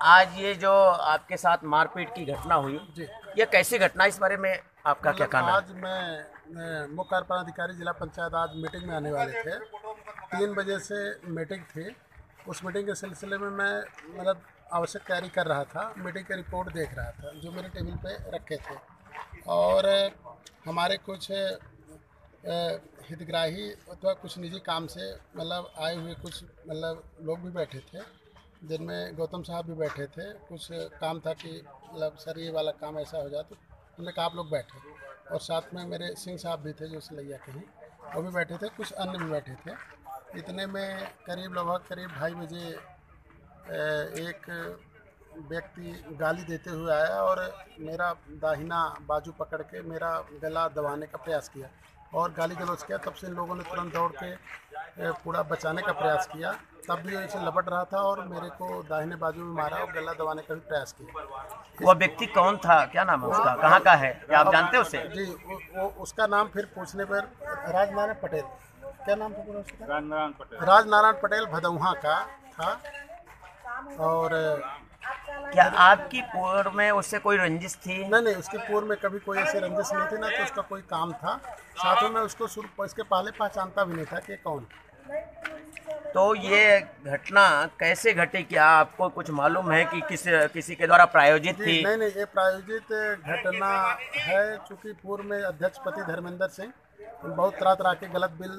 आज ये जो आपके साथ मारपीट की घटना हुई, जी, ये कैसी घटना, इस बारे में आपका क्या कहना है? आज मैं मुख्य कार्यपालन अधिकारी जिला पंचायत आज मीटिंग में आने वाले थे। 3 बजे से मीटिंग थी। उस मीटिंग के सिलसिले में मैं मतलब आवश्यक तैयारी कर रहा था, मीटिंग की रिपोर्ट देख रहा था जो मेरे टेबल पे रखे थे। और हमारे कुछ हितग्राही अथवा कुछ निजी काम से मतलब आए हुए कुछ मतलब लोग भी बैठे थे, जिनमें गौतम साहब भी बैठे थे। कुछ काम था कि मतलब सर ये वाला काम ऐसा हो जाए, तो उन्होंने कहा आप लोग बैठे। और साथ में मेरे सिंह साहब भी थे जो सलैया के हैं, वो भी बैठे थे, कुछ अन्य भी बैठे थे। इतने में लगभग करीब 2:30 बजे एक व्यक्ति गाली देते हुए आया और मेरा दाहिना बाजू पकड़ के मेरा गला दबाने का प्रयास किया और गाली गलौज किया। तब से इन लोगों ने तुरंत दौड़ के पूरा बचाने का प्रयास किया। तब भी ऐसे लपट रहा था और मेरे को दाहिने बाजू में मारा और गला दबाने का भी प्रयास किया। वो व्यक्ति कौन था, क्या नाम है उसका, कहाँ का है, क्या आप जानते हैं उसे? जी, उसका नाम फिर पूछने पर राजनारायण पटेल, क्या नाम था पूरा उसका? राजनारायण पटेल भदौहा का था। और क्या आपकी पूर्व में उससे कोई रंजिश थी? नहीं, उसकी पूर्व में कभी कोई ऐसे रंजिश नहीं थी, ना तो उसका कोई काम था। साथ में मैं उसको इसके पहले पहचानता भी नहीं था कि कौन। तो ये घटना कैसे घटी, क्या आपको कुछ मालूम है कि किसी के द्वारा प्रायोजित थी? नहीं, ये प्रायोजित घटना है। चूँकि पूर्व में अध्यक्ष पति धर्मेंद्र सिंह बहुत तरह के गलत बिल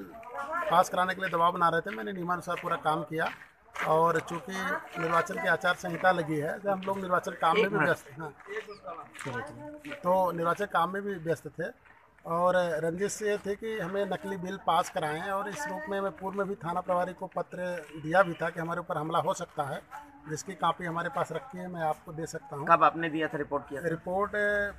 पास कराने के लिए दबाव बना रहे थे। मैंने नियमानुसार पूरा काम किया और चूँकि निर्वाचन की आचार संहिता लगी है, तो हम लोग निर्वाचन काम में भी व्यस्त हैं। तो निर्वाचन काम में भी व्यस्त थे और रंजिश ये थी कि हमें नकली बिल पास कराएं। और इस रूप में मैं पूर्व में भी थाना प्रभारी को पत्र दिया भी था कि हमारे ऊपर हमला हो सकता है, जिसकी कापी हमारे पास रखी है, मैं आपको दे सकता हूं। कब आपने दिया था, रिपोर्ट किया था? रिपोर्ट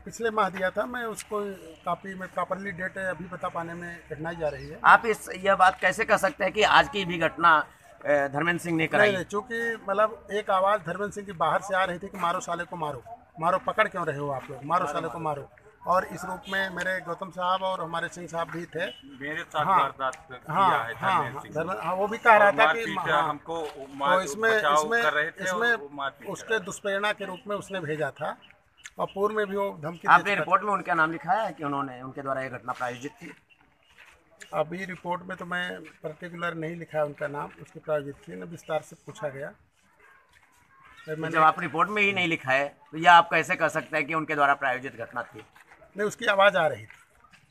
पिछले माह दिया था। मैं उसको कापी में प्रॉपरली डेट अभी बता पाने में कठिनाई जा रही है। आप यह बात कैसे कह सकते हैं कि आज की भी घटना धर्मेंद्र सिंह ने कराई? नहीं, चूँकि मतलब एक आवाज़ धर्मेंद्र सिंह की बाहर से आ रही थी कि मारो साले को मारो, मारो, पकड़ क्यों रहे हो आप लोग, मारो साले को मारो। और इस रूप में मेरे गौतम साहब और हमारे सिंह साहब भी थे। मेरे साथ वारदात किया है हाँ, वो भी कह रहा था कि हमको तो इसमें उसके दुष्प्रेरणा के रूप में उसने भेजा था। और पूर्व में भी वो धमकी। आपने रिपोर्ट में उनका नाम लिखा है कि उनके द्वारा ये घटना प्रायोजित थी? अभी रिपोर्ट में तो मैं पर्टिकुलर नहीं लिखा है उनका नाम, उसकी प्रायोजित थी न, विस्तार से पूछा गया। जब आप रिपोर्ट में ही नहीं लिखा है तो यह आप कैसे कह सकते हैं कि उनके द्वारा प्रायोजित घटना थी? नहीं, उसकी आवाज़ आ रही थी।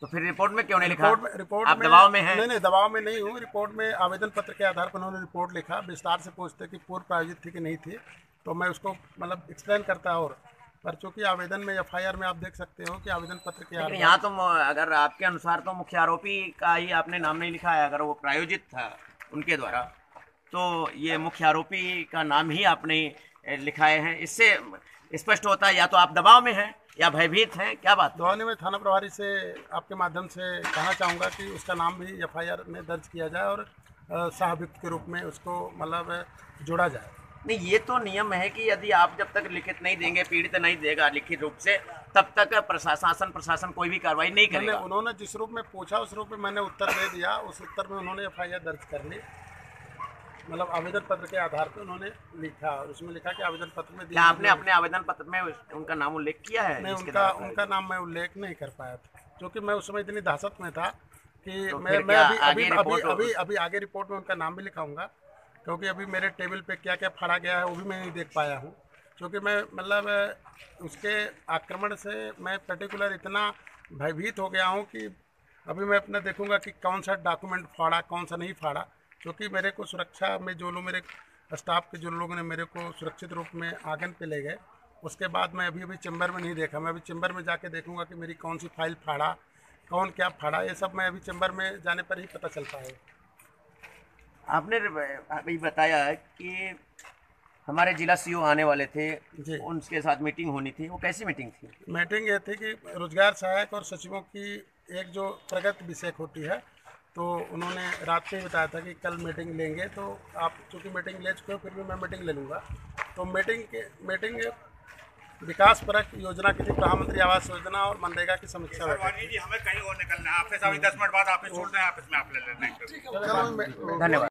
तो फिर रिपोर्ट में क्यों नहीं लिखा? रिपोर्ट आप दबाव में हैं? नहीं, दबाव में नहीं हूँ। रिपोर्ट में आवेदन पत्र के आधार पर उन्होंने रिपोर्ट लिखा। विस्तार से पूछते कि पूर्व प्रायोजित थी कि नहीं थी, तो मैं उसको मतलब एक्सप्लेन करता। और पर चूँकि आवेदन में FIR में आप देख सकते हो कि आवेदन पत्र के आधार, यहाँ तो अगर आपके अनुसार तो मुख्य आरोपी का ही आपने नाम नहीं लिखा है। अगर वो प्रायोजित था उनके द्वारा तो ये मुख्य आरोपी का नाम ही आपने लिखाए हैं। इससे स्पष्ट होता है या तो आप दबाव में हैं या भयभीत हैं, क्या बात? दवाने में थाना प्रभारी से आपके माध्यम से कहना चाहूँगा कि उसका नाम भी FIR में दर्ज किया जाए और सहाभियुक्त के रूप में उसको मतलब जोड़ा जाए। नहीं, ये तो नियम है कि यदि आप जब तक लिखित नहीं देंगे, पीड़ित नहीं देगा लिखित रूप से, तब तक प्रशासन कोई भी कार्रवाई नहीं करेगा। उन्होंने जिस रूप में पूछा उस रूप में मैंने उत्तर दे दिया। उस उत्तर में उन्होंने FIR दर्ज कर ली, मतलब आवेदन पत्र के आधार पर उन्होंने लिखा। और उसमें लिखा कि आवेदन पत्र में क्या आपने अपने आवेदन पत्र में उनका नाम उल्लेख किया है? नहीं, उनका नाम मैं उल्लेख नहीं कर पाया था, क्योंकि मैं उस समय इतनी दहशत में था कि तो मैं अभी आगे रिपोर्ट में उनका नाम भी लिखाऊंगा, क्योंकि अभी मेरे टेबल पे क्या क्या फाड़ा गया है वो भी मैं नहीं देख पाया हूँ। क्योंकि मैं मतलब उसके आक्रमण से मैं पर्टिकुलर इतना भयभीत हो गया हूँ कि अभी मैं अपना देखूंगा कि कौन सा डॉक्यूमेंट फाड़ा, कौन सा नहीं फाड़ा। क्योंकि मेरे को सुरक्षा में जो लोग, मेरे स्टाफ के जो लोगों ने मेरे को सुरक्षित रूप में आंगन पे ले गए, उसके बाद मैं अभी चैम्बर में नहीं देखा। मैं अभी चैम्बर में जाके देखूंगा कि मेरी कौन सी फाइल फाड़ा, कौन क्या फाड़ा, ये सब मैं अभी चैम्बर में जाने पर ही पता चल पाएगा। आपने अभी बताया कि हमारे जिला CO आने वाले थे जी, उनके साथ मीटिंग होनी थी। वो कैसी मीटिंग थी? मीटिंग ये थी कि रोजगार सहायक और सचिवों की एक जो प्रगति विषय होती है, तो उन्होंने रात में बताया था कि कल मीटिंग लेंगे। तो आप चूँकि मीटिंग ले चुके हो, फिर भी मैं मीटिंग ले लूँगा। तो मीटिंग विकास परक योजना की थी, प्रधानमंत्री आवास योजना और मनरेगा की समीक्षा बैठक। हमें कहीं और निकलना है, ऑफिस अभी 10 मिनट बाद ऑफिस छोड़ते हैं, ऑफिस में आप ले लेना है। धन्यवाद।